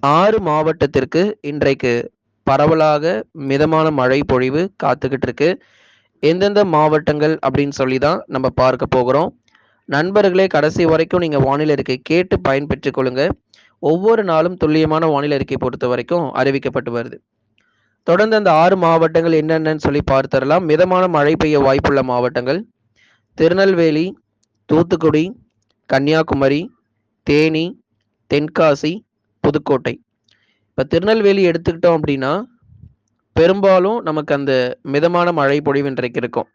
6 மாவட்டத்திற்கு இன்றைக்கு பரவலாக மிதமான மழை பொழிவு காத்துக்கிட்டு இருக்கு. எந்தெந்த மாவட்டங்கள் அப்படின்னு சொல்லி தான் நம்ம பார்க்க போகிறோம். நண்பர்களே, கடைசி வரைக்கும் நீங்க வானிலை அறிக்கை கேட்டு பயன்பெற்றுக் கொள்ளுங்க. ஒவ்வொரு நாளும் துல்லியமான வானிலை அறிக்கை பொறுத்த வரைக்கும் அறிவிக்கப்பட்டு வருது. தொடர்ந்து அந்த 6 மாவட்டங்கள் என்னென்னன்னு சொல்லி பார்த்துடலாம். மிதமான மழை பெய்ய வாய்ப்புள்ள மாவட்டங்கள்: திருநெல்வேலி, தூத்துக்குடி, கன்னியாகுமரி, தேனி, தென்காசி, புதுக்கோட்டை. இப்போ திருநெல்வேலி எடுத்துக்கிட்டோம் அப்படின்னா பெரும்பாலும் நமக்கு அந்த மிதமான மழை பொழிவு இன்றைக்கு இருக்கும்.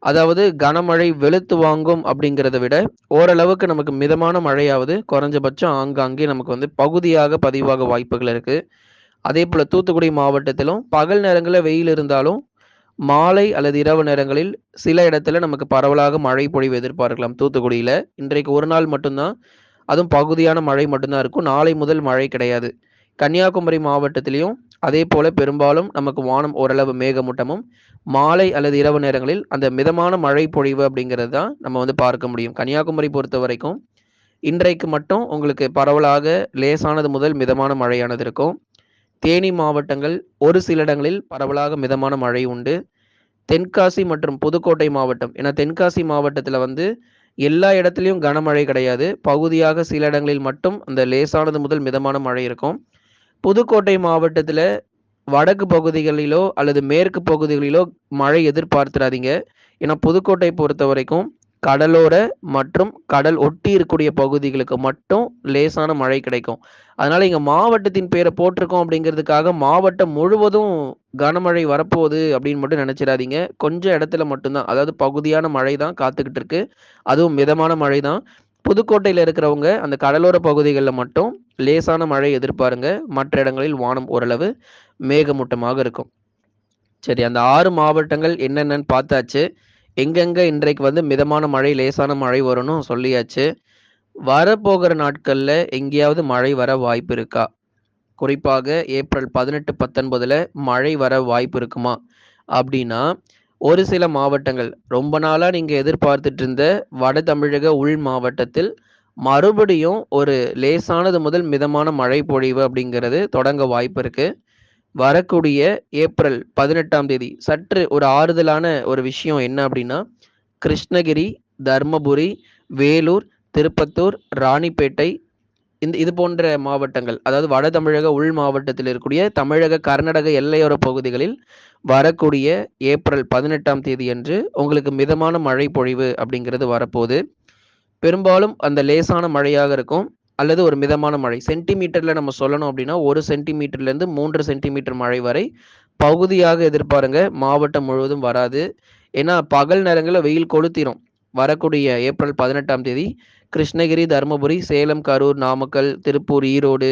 அதாவது கனமழை வெளுத்து வாங்கும் அப்படிங்கிறத விட ஓரளவுக்கு நமக்கு மிதமான மழையாவது குறைஞ்சபட்சம் ஆங்காங்கே நமக்கு வந்து பகுதியாக பதிவாக வாய்ப்புகள் இருக்கு. அதே போல தூத்துக்குடி மாவட்டத்திலும் பகல் நேரங்களில் வெயில் இருந்தாலும் மாலை அல்லது இரவு நேரங்களில் சில இடத்துல நமக்கு பரவலாக மழை பொழிவு எதிர்பார்க்கலாம். தூத்துக்குடியில் இன்றைக்கு ஒரு நாள் மட்டும்தான், அதுவும் பகுதியான மழை மட்டும்தான் இருக்கும். நாளை முதல் மழை கிடையாது. கன்னியாகுமரி மாவட்டத்திலையும் அதே போல பெரும்பாலும் நமக்கு வானம் ஓரளவு மேகமூட்டமும் மாலை அல்லது இரவு நேரங்களில் அந்த மிதமான மழை பொழிவு அப்படிங்கிறது தான் நம்ம வந்து பார்க்க முடியும். கன்னியாகுமரி பொறுத்த வரைக்கும் இன்றைக்கு மட்டும் உங்களுக்கு பரவலாக லேசானது முதல் மிதமான மழையானது இருக்கும். தேனி மாவட்டங்கள் ஒரு சில இடங்களில் பரவலாக மிதமான மழை உண்டு. தென்காசி மற்றும் புதுக்கோட்டை மாவட்டம், ஏன்னா தென்காசி மாவட்டத்தில் வந்து எல்லா இடத்துலையும் கனமழை கிடையாது. பகுதியாக சில இடங்களில் மட்டும் அந்த லேசானது முதல் மிதமான மழை இருக்கும். புதுக்கோட்டை மாவட்டத்தில் வடக்கு பகுதிகளிலோ அல்லது மேற்கு பகுதிகளிலோ மழை எதிர்பார்த்துறாதீங்க. ஏன்னா புதுக்கோட்டை பொறுத்த வரைக்கும் கடலோர மற்றும் கடல் ஒட்டி இருக்கக்கூடிய பகுதிகளுக்கு மட்டும் லேசான மழை கிடைக்கும். அதனால இங்க மாவட்டத்தின் பேரை போட்டிருக்கோம் அப்படிங்கிறதுக்காக மாவட்டம் முழுவதும் கனமழை வரப்போகுது அப்படின்னு மட்டும் நினைச்சிடாதீங்க. கொஞ்சம் இடத்துல மட்டும்தான், அதாவது பகுதியான மழை தான் காத்துக்கிட்டு இருக்கு. அதுவும் மிதமான மழை தான். புதுக்கோட்டையில் இருக்கிறவங்க அந்த கடலோர பகுதிகளில் மட்டும் லேசான மழை எதிர்பாருங்க. மற்ற இடங்களில் வானம் ஓரளவு மேகமூட்டமாக இருக்கும். சரி, அந்த 6 மாவட்டங்கள் என்னென்னன்னு பார்த்தாச்சு. எங்கெங்க இன்றைக்கு வந்து மிதமான மழை லேசான மழை வரும்னு சொல்லியாச்சு. வரப்போகிற நாட்கள்ல எங்கேயாவது மழை வர வாய்ப்பு இருக்கா? குறிப்பாக ஏப்ரல் 18, 19ல மழை வர வாய்ப்பு இருக்குமா அப்படின்னா, ஒரு சில மாவட்டங்கள் ரொம்ப நாளா நீங்க எதிர்பார்த்துட்டு இருந்த வட தமிழக உள் மாவட்டத்தில் மறுபடியும் ஒரு லேசானது முதல் மிதமான மழை பொழிவு அப்படிங்கிறது தொடங்க வாய்ப்பு இருக்கு. வரக்கூடிய ஏப்ரல் 18ஆம் தேதி சற்று ஒரு ஆறுதலான ஒரு விஷயம் என்ன அப்படின்னா, கிருஷ்ணகிரி, தர்மபுரி, வேலூர், திருப்பத்தூர், ராணிப்பேட்டை, இது போன்ற மாவட்டங்கள், அதாவது வட தமிழக உள் மாவட்டத்தில் இருக்கக்கூடிய தமிழக கர்நாடக எல்லையோர பகுதிகளில் வரக்கூடிய ஏப்ரல் 18ஆம் தேதி அன்று உங்களுக்கு மிதமான மழை பொழிவு அப்படிங்கிறது வரப்போகுது. பெரும்பாலும் அந்த லேசான மழையாக இருக்கும் அல்லது ஒரு மிதமான மழை. சென்டிமீட்டர்ல நம்ம சொல்லணும் அப்படின்னா 1 சென்டிமீட்டர்லேருந்து 3 சென்டிமீட்டர் மழை வரை பகுதியாக எதிர்பாருங்க. மாவட்டம் முழுவதும் வராது. ஏன்னா பகல் நேரங்களில் வெயில் கொளுத்திரும். வரக்கூடிய ஏப்ரல் 18ஆம் தேதி கிருஷ்ணகிரி, தருமபுரி, சேலம், கரூர், நாமக்கல், திருப்பூர், ஈரோடு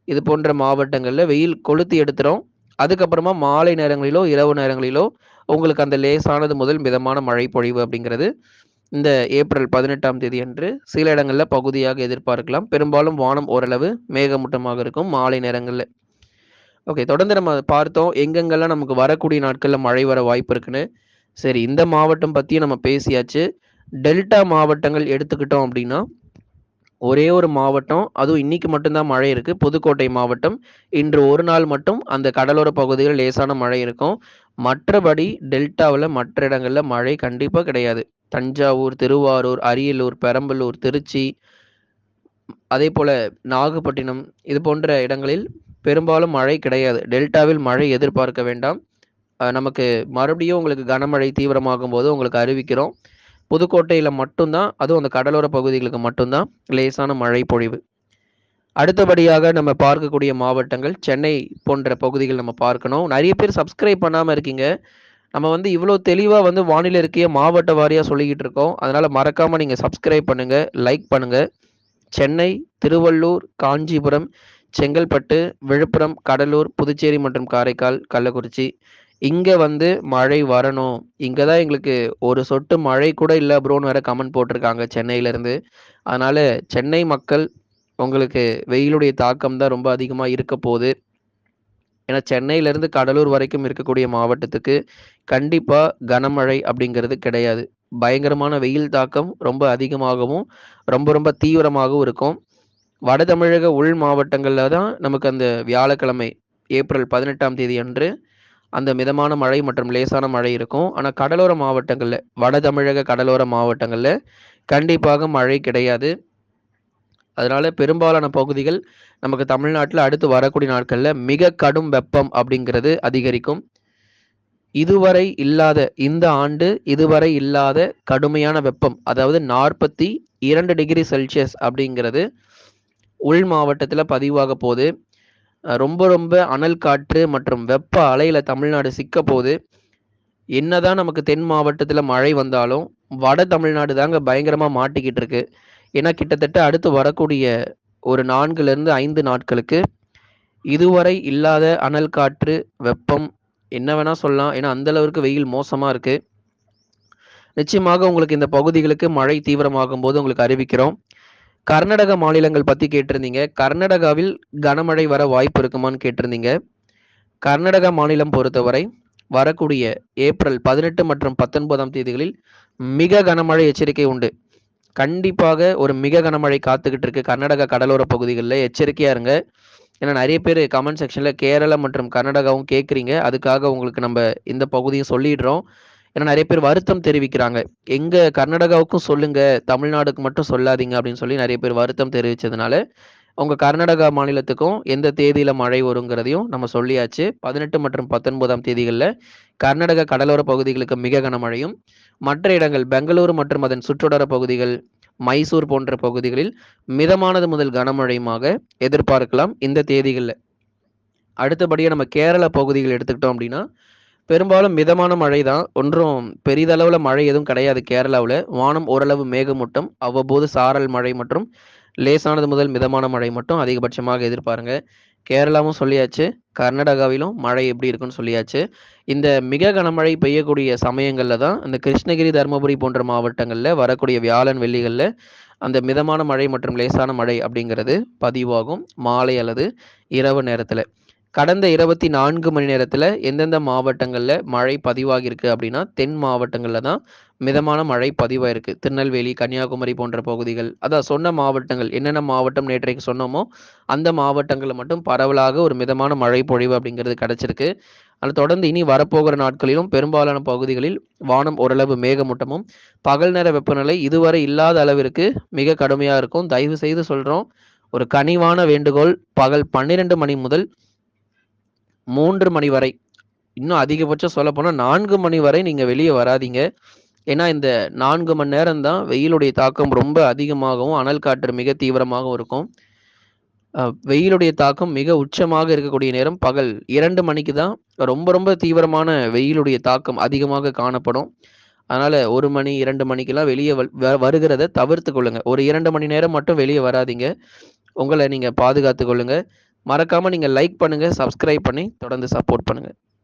இது போன்ற மாவட்டங்களில் வெயில் கொளுத்தி எடுத்துரும். அதுக்கப்புறமா மாலை நேரங்களிலோ இரவு நேரங்களிலோ உங்களுக்கு அந்த லேசானது முதல் மிதமான மழை பொழிவு அப்படிங்கிறது இந்த ஏப்ரல் 18ஆம் தேதி அன்று சில இடங்களில் பகுதியாக எதிர்பார்க்கலாம். பெரும்பாலும் வானம் ஓரளவு மேகமூட்டமாக இருக்கும் மாலை நேரங்களில். ஓகே, தொடர்ந்து நம்ம பார்த்தோம் எங்கெங்கெல்லாம் நமக்கு வரக்கூடிய நாட்களில் மழை வர வாய்ப்பு இருக்குன்னு. சரி, இந்த மாவட்டம் பற்றியும் நம்ம பேசியாச்சு. டெல்டா மாவட்டங்கள் எடுத்துக்கிட்டோம் அப்படின்னா ஒரே ஒரு மாவட்டம், அதுவும் இன்னைக்கு மட்டும்தான் மழை இருக்கு. புதுக்கோட்டை மாவட்டம். இன்று ஒரு நாள் மட்டும் அந்த கடலோர பகுதியில் லேசான மழை இருக்கும். மற்றபடி டெல்டாவில் மற்ற இடங்கள்ல மழை கண்டிப்பாக கிடையாது. தஞ்சாவூர், திருவாரூர், அரியலூர், பெரம்பலூர், திருச்சி, அதே போல நாகப்பட்டினம் இது போன்ற இடங்களில் பெரும்பாலும் மழை கிடையாது. டெல்டாவில் மழை எதிர்பார்க்க வேண்டாம். நமக்கு மறுபடியும் உங்களுக்கு கனமழை தீவிரமாகும் போது உங்களுக்கு அறிவிக்கிறோம். புதுக்கோட்டையில் மட்டும்தான், அதுவும் அந்த கடலோர பகுதிகளுக்கு மட்டும்தான் லேசான மழை பொழிவு. அடுத்தபடியாக நம்ம பார்க்கக்கூடிய மாவட்டங்கள் சென்னை போன்ற பகுதிகள் நம்ம பார்க்கணும். நிறைய பேர் சப்ஸ்கிரைப் பண்ணாமல் இருக்கீங்க. நம்ம வந்து இவ்வளோ தெளிவாக வந்து வானிலை இருக்கைய மாவட்ட வாரியாக சொல்லிக்கிட்டு இருக்கோம். அதனால் மறக்காமல் நீங்கள் சப்ஸ்கிரைப் பண்ணுங்கள், லைக் பண்ணுங்கள். சென்னை, திருவள்ளூர், காஞ்சிபுரம், செங்கல்பட்டு, விழுப்புரம், கடலூர், புதுச்சேரி மற்றும் காரைக்கால், கள்ளக்குறிச்சி இங்கே வந்து மழை வரணும். இங்கே தான் எங்களுக்கு ஒரு சொட்டு மழை கூட இல்லை ப்ரோன்னு வேற கமெண்ட் போட்டிருக்காங்க சென்னையிலேருந்து. அதனால் சென்னை மக்கள் உங்களுக்கு வெயிலுடைய தாக்கம் தான் ரொம்ப அதிகமாக இருக்க போகுது. ஏன்னா சென்னையிலேருந்து கடலூர் வரைக்கும் இருக்கக்கூடிய மாவட்டத்துக்கு கண்டிப்பாக கனமழை அப்படிங்கிறது கிடையாது. பயங்கரமான வெயில் தாக்கம் ரொம்ப அதிகமாகவும் ரொம்ப ரொம்ப தீவிரமாகவும் இருக்கும். வட தமிழக உள் மாவட்டங்கள்ல தான் நமக்கு அந்த வியாழக்கிழமை ஏப்ரல் 18ஆம் தேதி அன்று அந்த மிதமான மழை மற்றும் லேசான மழை இருக்கும். ஆனா கடலோர மாவட்டங்கள்ல, வட தமிழக கடலோர மாவட்டங்கள்ல கண்டிப்பாக மழை கிடையாது. அதனால பெரும்பாலான பகுதிகள் நமக்கு தமிழ்நாட்டுல அடுத்து வரக்கூடிய நாட்கள்ல மிக கடும் வெப்பம் அப்படிங்கிறது அதிகரிக்கும். இதுவரை இல்லாத இந்த ஆண்டு இதுவரை இல்லாத கடுமையான வெப்பம், அதாவது 42 டிகிரி செல்சியஸ் அப்படிங்கிறது உள் மாவட்டத்துல பதிவாக போகுது. ரொம்ப ரொம்ப அனல் காற்று மற்றும் வெப்ப அலையில தமிழ்நாடு சிக்க போகுது. என்னதான் நமக்கு தென் மாவட்டத்துல மழை வந்தாலும் வட தமிழ்நாடு தாங்க பயங்கரமா மாட்டிக்கிட்டு இருக்கு. ஏன்னா கிட்டத்தட்ட அடுத்து வரக்கூடிய ஒரு 4லிருந்து 5 நாட்களுக்கு இதுவரை இல்லாத அனல் காற்று, வெப்பம் என்ன வேணா சொல்லலாம். ஏன்னா அந்த அளவுக்கு வெயில் மோசமா இருக்கு. நிச்சயமாக உங்களுக்கு இந்த பகுதிகளுக்கு மழை தீவிரமாகும் போது உங்களுக்கு அறிவிக்கிறோம். கர்நாடக மாநிலங்கள் பத்தி கேட்டிருந்தீங்க. கர்நாடகாவில் கனமழை வர வாய்ப்பு இருக்குமான்னு கேட்டிருந்தீங்க. கர்நாடகா மாநிலம் பொறுத்தவரை வரக்கூடிய ஏப்ரல் 18 மற்றும் 19ஆம் தேதிகளில் மிக கனமழை எச்சரிக்கை உண்டு. கண்டிப்பாக ஒரு மிக கனமழை காத்துக்கிட்டு இருக்கு கர்நாடகா கடலோர பகுதிகளில். எச்சரிக்கையா இருங்க. ஏன்னா நிறைய பேர் கமெண்ட் செக்ஷன்ல கேரளா மற்றும் கர்நாடகாவும் கேட்குறீங்க. அதுக்காக உங்களுக்கு நம்ம இந்த பகுதியும் சொல்லிடுறோம். ஏன்னா நிறைய பேர் வருத்தம் தெரிவிக்கிறாங்க. எங்க கர்நாடகாவுக்கும் சொல்லுங்க, தமிழ்நாடுக்கு மட்டும் சொல்லாதீங்க அப்படின்னு சொல்லி நிறைய பேர் வருத்தம் தெரிவிச்சதுனால உங்க கர்நாடகா மாநிலத்துக்கும் எந்த தேதியில மழை வருங்கிறதையும் நம்ம சொல்லியாச்சு. 18 மற்றும் 19ஆம் தேதிகளில் கர்நாடக கடலோர பகுதிகளுக்கு மிக கனமழையும், மற்ற இடங்கள் பெங்களூரு மற்றும் அதன் சுற்றுவட்டார பகுதிகள், மைசூர் போன்ற பகுதிகளில் மிதமானது முதல் கனமழையுமாக எதிர்பார்க்கலாம் இந்த தேதிகளில். அடுத்தபடியாக நம்ம கேரள பகுதிகள் எடுத்துக்கிட்டோம் அப்படின்னா பெரும்பாலும் மிதமான மழை தான். ஒன்றும் பெரிதளவில் மழை எதுவும் கிடையாது கேரளாவில். வானம் ஓரளவு மேகமூட்டம், அவ்வப்போது சாரல் மழை மற்றும் லேசானது முதல் மிதமான மழை மட்டும் அதிகபட்சமாக எதிர்பாருங்க. கேரளாவும் சொல்லியாச்சு, கர்நாடகாவிலும் மழை எப்படி இருக்குன்னு சொல்லியாச்சு. இந்த மிக கனமழை பெய்யக்கூடிய சமயங்களில் தான் இந்த கிருஷ்ணகிரி, தருமபுரி போன்ற மாவட்டங்களில் வரக்கூடிய வியாழன், வெள்ளிகளில் அந்த மிதமான மழை மற்றும் லேசான மழை அப்படிங்கிறது பதிவாகும் மாலை அல்லது இரவு நேரத்தில். கடந்த 24 மணி நேரத்தில் எந்தெந்த மாவட்டங்களில் மழை பதிவாகியிருக்கு அப்படின்னா தென் மாவட்டங்களில் தான் மிதமான மழை பதிவாயிருக்கு. திருநெல்வேலி, கன்னியாகுமரி போன்ற பகுதிகள், அதான் சொன்ன மாவட்டங்கள் என்னென்ன மாவட்டம் நேற்றைக்கு சொன்னோமோ அந்த மாவட்டங்களில் மட்டும் பரவலாக ஒரு மிதமான மழை பொழிவு அப்படிங்கிறது கிடைச்சிருக்கு. அது தொடர்ந்து இனி வரப்போகிற நாட்களிலும் பெரும்பாலான பகுதிகளில் வானம் ஓரளவு மேகமூட்டமும், பகல் நேர வெப்பநிலை இதுவரை இல்லாத அளவிற்கு மிக கடுமையாக இருக்கும். தயவு செய்து சொல்கிறோம், ஒரு கனிவான வேண்டுகோள், பகல் 12 மணி முதல் 3 மணி வரை, இன்னும் அதிகபட்சம் சொல்லப்போனால் 4 மணி வரை நீங்கள் வெளியே வராதீங்க. ஏன்னா இந்த 4 மணி நேரம் தான் வெயிலுடைய தாக்கம் ரொம்ப அதிகமாகவும் அனல் காற்று மிக தீவிரமாகவும் இருக்கும். வெயிலுடைய தாக்கம் மிக உச்சமாக இருக்கக்கூடிய நேரம் பகல் 2 மணிக்கு தான் ரொம்ப ரொம்ப தீவிரமான வெயிலுடைய தாக்கம் அதிகமாக காணப்படும். அதனால 1 மணி 2 மணிக்கெல்லாம் வெளியே வருகிறத தவிர்த்து கொள்ளுங்க. ஒரு 2 மணி நேரம் மட்டும் வெளியே வராதீங்க. உங்களை நீங்க பாதுகாத்து கொள்ளுங்க. மறக்காம நீங்க லைக் பண்ணுங்க, சப்ஸ்கிரைப் பண்ணி தொடர்ந்து சப்போர்ட் பண்ணுங்க.